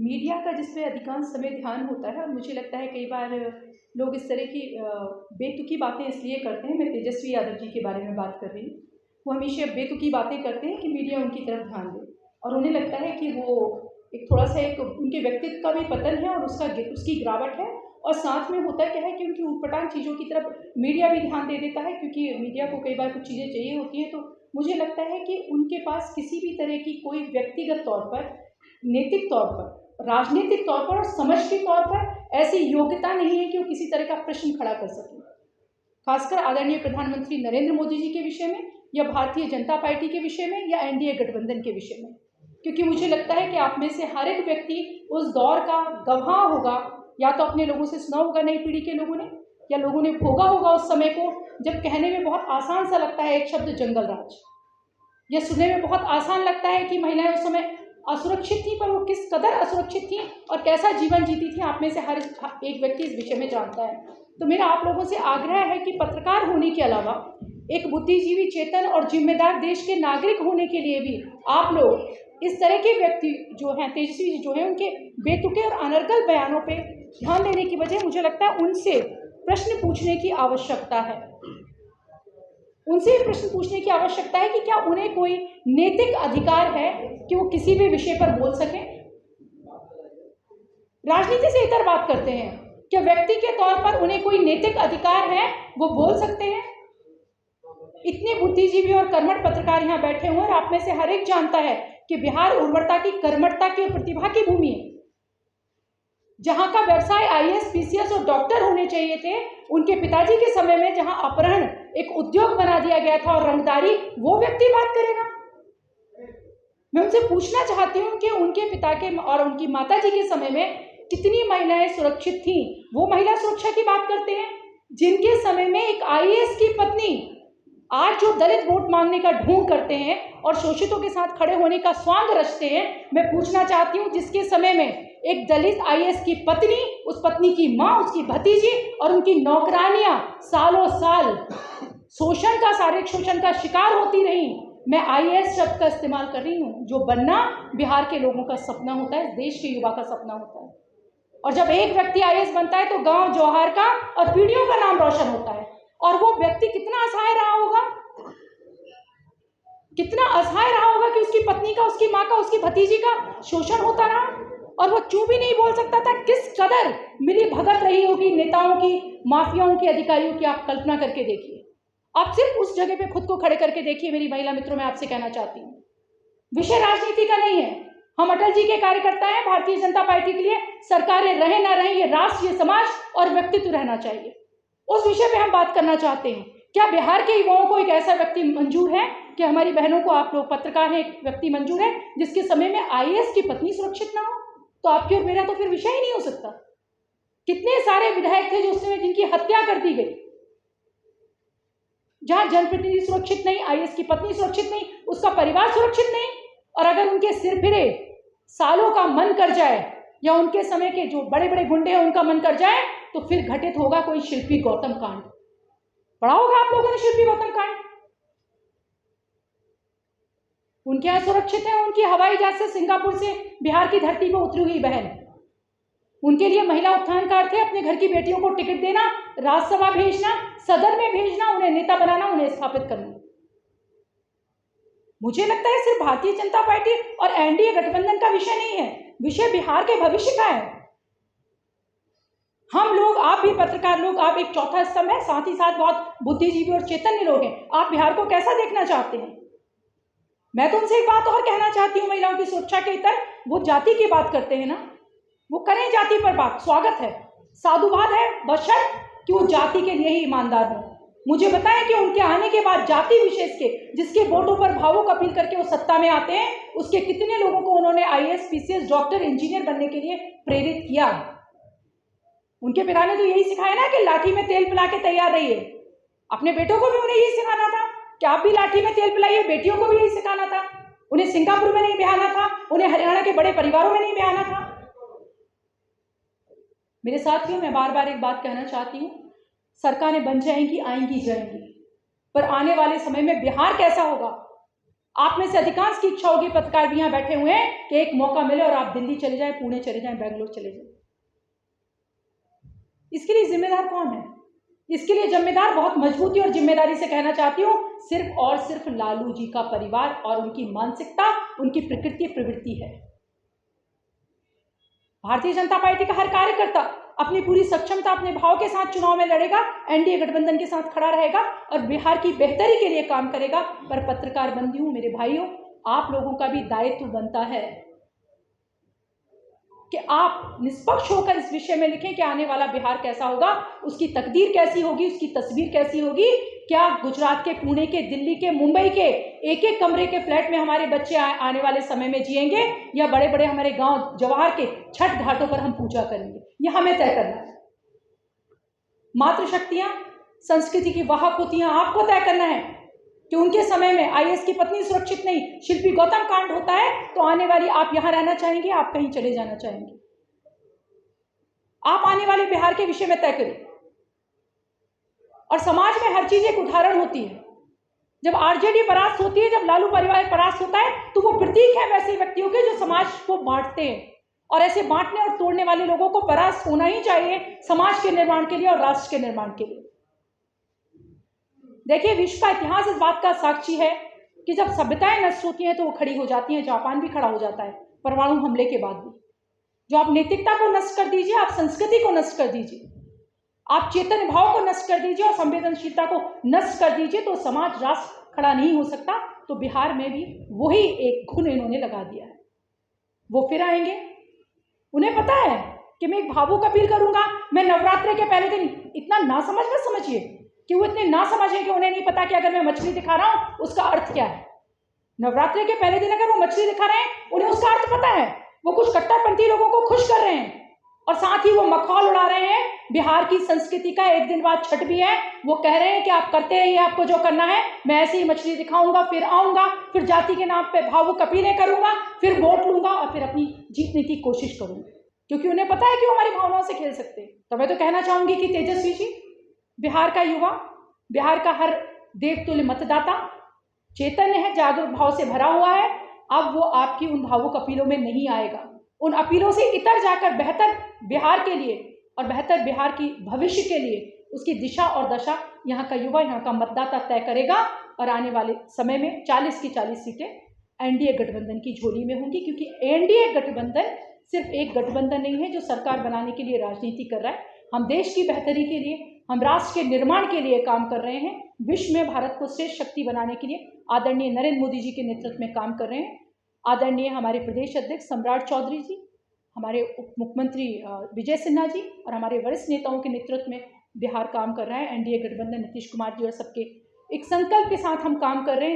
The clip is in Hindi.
मीडिया का जिस पे अधिकांश समय ध्यान होता है, और मुझे लगता है कई बार लोग इस तरह की बेतुकी बातें इसलिए करते हैं। मैं तेजस्वी यादव जी के बारे में बात कर रही हूँ। वो हमेशा बेतुकी बातें करते हैं कि मीडिया उनकी तरफ ध्यान दे, और उन्हें लगता है कि वो एक थोड़ा सा एक उनके व्यक्तित्व का भी पतन है और उसकी गिरावट है। और साथ में होता क्या है कि उनकी ऊटपटांग चीज़ों की तरफ मीडिया भी ध्यान दे देता है, क्योंकि मीडिया को कई बार कुछ चीज़ें चाहिए होती हैं। तो मुझे लगता है कि उनके पास किसी भी तरह की कोई व्यक्तिगत तौर पर, नैतिक तौर पर, राजनीतिक तौर पर और समझ के तौर पर ऐसी योग्यता नहीं है कि वो किसी तरह का प्रश्न खड़ा कर सकें, खासकर आदरणीय प्रधानमंत्री नरेंद्र मोदी जी के विषय में, या भारतीय जनता पार्टी के विषय में, या एनडीए गठबंधन के विषय में। क्योंकि मुझे लगता है कि आप में से हर एक व्यक्ति उस दौर का गवाह होगा, या तो अपने लोगों से सुना होगा, नई पीढ़ी के लोगों ने, या लोगों ने भोगा होगा उस समय को, जब कहने में बहुत आसान सा लगता है एक शब्द जंगल राज, यह सुनने में बहुत आसान लगता है कि महिलाएं उस समय असुरक्षित थी, पर वो किस कदर असुरक्षित थी और कैसा जीवन जीती थी, आप में से हर एक व्यक्ति इस विषय में जानता है। तो मेरा आप लोगों से आग्रह है कि पत्रकार होने के अलावा एक बुद्धिजीवी, चेतन और जिम्मेदार देश के नागरिक होने के लिए भी आप लोग इस तरह के व्यक्ति जो हैं, तेजस्वी जी जो हैं, उनके बेतुके और अनर्गल बयानों पर ध्यान देने की बजाय मुझे लगता है उनसे प्रश्न पूछने की आवश्यकता है। उनसे ये प्रश्न पूछने की आवश्यकता है कि क्या उन्हें कोई नैतिक अधिकार है कि वो किसी भी विषय पर बोल सकें। राजनीति से इतर बात करते हैं, क्या व्यक्ति के तौर पर उन्हें कोई नैतिक अधिकार है, वो बोल सकते हैं। इतने बुद्धिजीवी और कर्मठ पत्रकार यहाँ बैठे हुए हैं, और आप में से हर एक जानता है कि बिहार उर्वरता की, कर्मठता की और प्रतिभा की भूमि है। जहां का व्यवसाय आईएएस, पीसीएस और डॉक्टर होने चाहिए थे, उनके पिताजी के समय में जहां अपहरण एक उद्योग बना दिया गया था और रंगदारी, वो व्यक्ति बात करेगा। मैं उनसे पूछना चाहती हूँ कि उनके पिता के और उनकी माताजी के समय में कितनी महिलाएं सुरक्षित थीं। वो महिला सुरक्षा की बात करते हैं जिनके समय में एक आईएएस की पत्नी आज जो दलित वोट मांगने का ढोंग करते हैं और शोषितों के साथ खड़े होने का स्वांग रचते हैं। मैं पूछना चाहती हूँ, जिसके समय में एक दलित आईएएस की पत्नी, उस पत्नी की माँ, उसकी भतीजी और उनकी नौकरानियां सालों साल शोषण का, शारीरिक शोषण का शिकार होती रही। मैं आईएएस शब्द का इस्तेमाल कर रही हूँ, जो बनना बिहार के लोगों का सपना होता है, देश के युवा का सपना होता है। और जब एक व्यक्ति आईएएस बनता है तो गांव जौहार का और पीढ़ियों का नाम रोशन होता है। और वो व्यक्ति कितना असहाय रहा होगा, कितना असहाय रहा होगा कि उसकी पत्नी का, उसकी माँ का, उसकी भतीजी का शोषण होता रहा और वो चूं भी नहीं बोल सकता था। किस कदर मिली भगत रही होगी नेताओं की, माफियाओं की, अधिकारियों की। आप कल्पना करके देखिए, आप सिर्फ उस जगह पे खुद को खड़े करके देखिए। मेरी महिला मित्रों, मैं आपसे कहना चाहती हूँ, विषय राजनीति का नहीं है। हम अटल जी के कार्यकर्ता हैं। भारतीय जनता पार्टी के लिए सरकारें रहे ना रहे, ये राष्ट्र, ये समाज और व्यक्तित्व रहना चाहिए। उस विषय पे हम बात करना चाहते हैं। क्या बिहार के युवाओं को एक ऐसा व्यक्ति मंजूर है कि हमारी बहनों को, आप लोग पत्रकार हैं, एक व्यक्ति मंजूर है जिसके समय में आईएएस की पत्नी सुरक्षित ना हो? तो आपकी और मेरा तो फिर विषय ही नहीं हो सकता। कितने सारे विधायक थे जो उस समय जिनकी हत्या कर दी गई, जहां जनप्रतिनिधि सुरक्षित नहीं, आईएएस की पत्नी सुरक्षित नहीं, उसका परिवार सुरक्षित नहीं। और अगर उनके सिर फिरे सालों का मन कर जाए, या उनके समय के जो बड़े बड़े गुंडे हैं उनका मन कर जाए, तो फिर घटित होगा कोई शिल्पी गौतम कांड। पढ़ा होगा आप लोगों ने शिल्पी गौतम कांड। उनके यहाँ सुरक्षित है, उनकी हवाई जहाज से सिंगापुर से बिहार की धरती पर उतरी हुई बहन। उनके लिए महिला उत्थान का अर्थ है अपने घर की बेटियों को टिकट देना, राज्यसभा भेजना, सदन में भेजना, उन्हें नेता बनाना, उन्हें स्थापित करना। मुझे लगता है सिर्फ भारतीय जनता पार्टी और एनडीए गठबंधन का विषय नहीं है, विषय बिहार के भविष्य का है। हम लोग, आप भी पत्रकार लोग, आप एक चौथा स्तंभ है, साथ ही साथ बहुत बुद्धिजीवी और चैतन्य लोग हैं। आप बिहार को कैसा देखना चाहते हैं? मैं तो उनसे एक बात और कहना चाहती हूँ, महिलाओं की सुरक्षा के इतर वो जाति की बात करते हैं ना, वो करें जाति पर बात, स्वागत है, साधुवाद है, बशर्ते कि वो जाति के लिए ही ईमानदार हो। मुझे बताएं कि उनके आने के बाद जाति विशेष के, जिसके वोटों पर भावुक अपील करके वो सत्ता में आते हैं, उसके कितने लोगों को उन्होंने आईएएस, पीसीएस, डॉक्टर, इंजीनियर बनने के लिए प्रेरित किया। उनके पिता ने तो यही सिखाया ना कि लाठी में तेल पिला के तैयार रहिए। अपने बेटों को भी उन्हें यही सिखाना था कि आप भी लाठी में तेल पिलाइए। बेटियों को भी यही सिखाना था। उन्हें सिंगापुर में नहीं बिहाना था, उन्हें हरियाणा के बड़े परिवारों में नहीं बिहाना था। मेरे साथियों, मैं बार बार एक बात कहना चाहती हूँ, सरकारें बन जाएंगी, आएंगी, जाएंगी, पर आने वाले समय में बिहार कैसा होगा आप में से अधिकांश की इच्छा होगी, पत्रकार भी यहाँ बैठे हुए हैं, कि एक मौका मिले और आप दिल्ली चले जाएं, पुणे चले जाएं, बेंगलोर चले जाएं। इसके लिए जिम्मेदार कौन है? इसके लिए जिम्मेदार बहुत मजबूती और जिम्मेदारी से कहना चाहती हूँ, सिर्फ और सिर्फ लालू जी का परिवार और उनकी मानसिकता, उनकी प्रकृति प्रवृत्ति है। भारतीय जनता पार्टी का हर कार्यकर्ता अपनी पूरी सक्षमता, अपने भाव के साथ चुनाव में लड़ेगा, एनडीए गठबंधन के साथ खड़ा रहेगा और बिहार की बेहतरी के लिए काम करेगा। पर पत्रकार बंधुओं, मेरे भाइयों, आप लोगों का भी दायित्व बनता है कि आप निष्पक्ष होकर इस विषय में लिखें कि आने वाला बिहार कैसा होगा, उसकी तकदीर कैसी होगी, उसकी तस्वीर कैसी होगी। क्या गुजरात के, पुणे के, दिल्ली के, मुंबई के एक एक कमरे के फ्लैट में हमारे बच्चे आने वाले समय में जिएंगे, या बड़े बड़े हमारे गांव जवाहर के छठ घाटों पर हम पूजा करेंगे? ये हमें तय करना है। मातृशक्तियां संस्कृति की वाहक होती हैं, आपको तय करना है कि उनके समय में आईएएस की पत्नी सुरक्षित नहीं, शिल्पी गौतम कांड होता है तो आने वाली, आप यहां रहना चाहेंगे, आप कहीं चले जाना चाहेंगे? आप आने वाले बिहार के विषय में तय करिए। और समाज में हर चीज एक उदाहरण होती है। जब आरजेडी परास्त होती है, जब लालू परिवार परास्त होता है, तो वो प्रतीक है वैसे व्यक्तियों के जो समाज को बांटते हैं। और ऐसे बांटने और तोड़ने वाले लोगों को परास्त होना ही चाहिए समाज के निर्माण के लिए और राष्ट्र के निर्माण के लिए। देखिए, विश्व का इतिहास इस बात का साक्षी है कि जब सभ्यताएं नष्ट होती हैं तो वो खड़ी हो जाती हैं। जापान भी खड़ा हो जाता है परमाणु हमले के बाद भी। जो आप नैतिकता को नष्ट कर दीजिए, आप संस्कृति को नष्ट कर दीजिए, आप चेतन भाव को नष्ट कर दीजिए और संवेदनशीलता को नष्ट कर दीजिए, तो समाज, राष्ट्र खड़ा नहीं हो सकता। तो बिहार में भी वही एक घुन इन्होंने लगा दिया है। वो फिर आएंगे, उन्हें पता है कि मैं एक भावुक अपील करूंगा, मैं नवरात्रि के पहले दिन, इतना ना समझ मत समझिए कि वो इतने ना समझें कि उन्हें नहीं पता कि अगर मैं मछली दिखा रहा हूं उसका अर्थ क्या है। नवरात्रि के पहले दिन अगर वो मछली दिखा रहे हैं, उन्हें उसका अर्थ पता है। वो कुछ कट्टरपंथी लोगों को खुश कर रहे हैं और साथ ही वो मखौल उड़ा रहे हैं बिहार की संस्कृति का। एक दिन बाद छठ भी है, वो कह रहे हैं कि आप करते रहिए, आपको जो करना है, मैं ऐसे ही मछली दिखाऊंगा, फिर आऊंगा, फिर जाति के नाम पे भावुक अपीलें करूंगा, फिर वोट लूंगा और फिर अपनी जीतने की कोशिश करूंगा, क्योंकि उन्हें पता है कि वो हमारी भावनाओं से खेल सकते हैं। तो मैं तो कहना चाहूंगी कि तेजस्वी जी, बिहार का युवा, बिहार का हर देवतुल्य मतदाता चैतन्य है, जागरूक भाव से भरा हुआ है। अब वो आपकी उन भावुक अपीलों में नहीं आएगा। उन अपीलों से इतर जाकर बेहतर बिहार के लिए और बेहतर बिहार की भविष्य के लिए उसकी दिशा और दशा यहाँ का युवा, यहाँ का मतदाता तय करेगा। और आने वाले समय में 40 की 40 सीटें एनडीए गठबंधन की झोली में होंगी, क्योंकि एनडीए गठबंधन सिर्फ एक गठबंधन नहीं है जो सरकार बनाने के लिए राजनीति कर रहा है। हम देश की बेहतरी के लिए, हम राष्ट्र के निर्माण के लिए काम कर रहे हैं। विश्व में भारत को श्रेष्ठ शक्ति बनाने के लिए आदरणीय नरेंद्र मोदी जी के नेतृत्व में काम कर रहे हैं। आदरणीय हमारे प्रदेश अध्यक्ष सम्राट चौधरी जी, हमारे उप मुख्यमंत्री विजय सिन्हा जी और हमारे वरिष्ठ नेताओं के नेतृत्व में बिहार काम कर रहा है। एनडीए गठबंधन, नीतीश कुमार जी और सबके एक संकल्प के साथ हम काम कर रहे हैं।